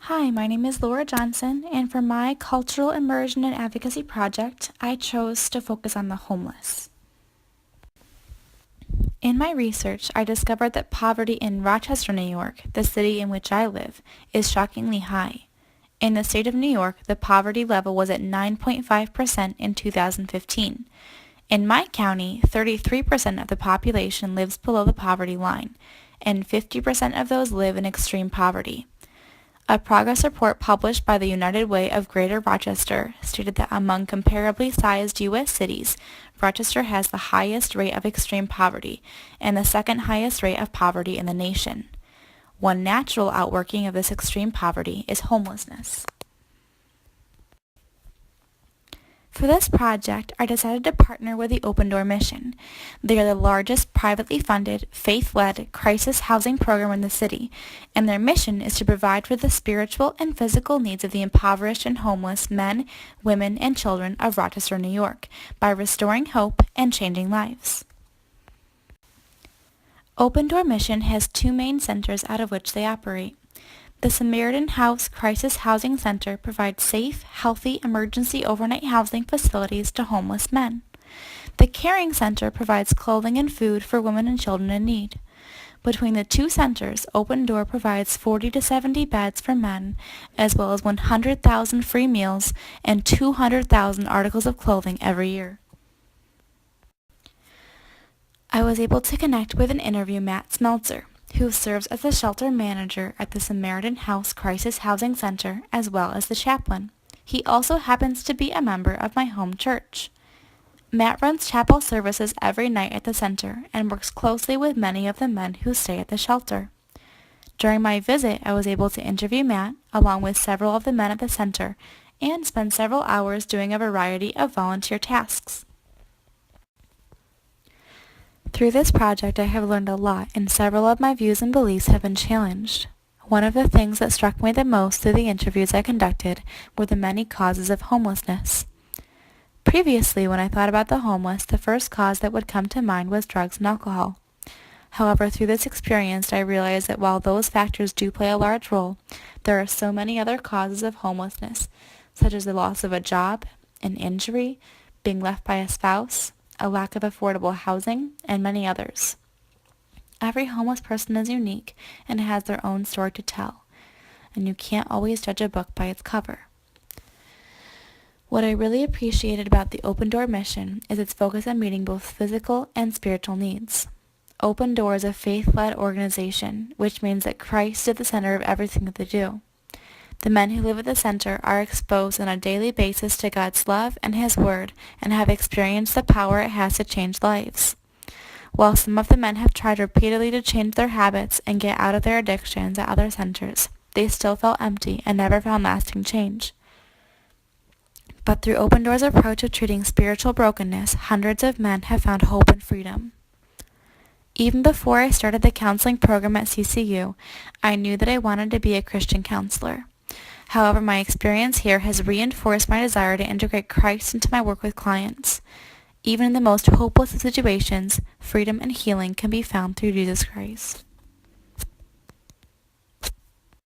Hi, my name is Laura Johnson, and for my Cultural Immersion and Advocacy project, I chose to focus on the homeless. In my research, I discovered that poverty in Rochester, New York, the city in which I live, is shockingly high. In the state of New York, the poverty level was at 9.5% in 2015. In my county, 33% of the population lives below the poverty line, and 50% of those live in extreme poverty. A progress report published by the United Way of Greater Rochester stated that among comparably sized U.S. cities, Rochester has the highest rate of extreme poverty and the second highest rate of poverty in the nation. One natural outworking of this extreme poverty is homelessness. For this project, I decided to partner with the Open Door Mission. They are the largest privately funded, faith-led crisis housing program in the city, and their mission is to provide for the spiritual and physical needs of the impoverished and homeless men, women, and children of Rochester, New York, by restoring hope and changing lives. Open Door Mission has two main centers out of which they operate. The Samaritan House Crisis Housing Center provides safe, healthy emergency overnight housing facilities to homeless men. The Caring Center provides clothing and food for women and children in need. Between the two centers, Open Door provides 40 to 70 beds for men, as well as 100,000 free meals and 200,000 articles of clothing every year. I was able to connect with and interview Matt Smeltzer, who serves as the shelter manager at the Samaritan House Crisis Housing Center as well as the chaplain. He also happens to be a member of my home church. Matt runs chapel services every night at the center and works closely with many of the men who stay at the shelter. During my visit, I was able to interview Matt along with several of the men at the center and spend several hours doing a variety of volunteer tasks. Through this project, I have learned a lot, and several of my views and beliefs have been challenged. One of the things that struck me the most through the interviews I conducted were the many causes of homelessness. Previously, when I thought about the homeless, the first cause that would come to mind was drugs and alcohol. However, through this experience, I realized that while those factors do play a large role, there are so many other causes of homelessness, such as the loss of a job, an injury, being left by a spouse, a lack of affordable housing, and many others. Every homeless person is unique and has their own story to tell, and you can't always judge a book by its cover. What I really appreciated about the Open Door mission is its focus on meeting both physical and spiritual needs. Open Door is a faith-led organization, which means that Christ is at the center of everything that they do. The men who live at the center are exposed on a daily basis to God's love and His Word and have experienced the power it has to change lives. While some of the men have tried repeatedly to change their habits and get out of their addictions at other centers, they still felt empty and never found lasting change. But through Open Door's approach of treating spiritual brokenness, hundreds of men have found hope and freedom. Even before I started the counseling program at CCU, I knew that I wanted to be a Christian counselor. However, my experience here has reinforced my desire to integrate Christ into my work with clients. Even in the most hopeless of situations, freedom and healing can be found through Jesus Christ.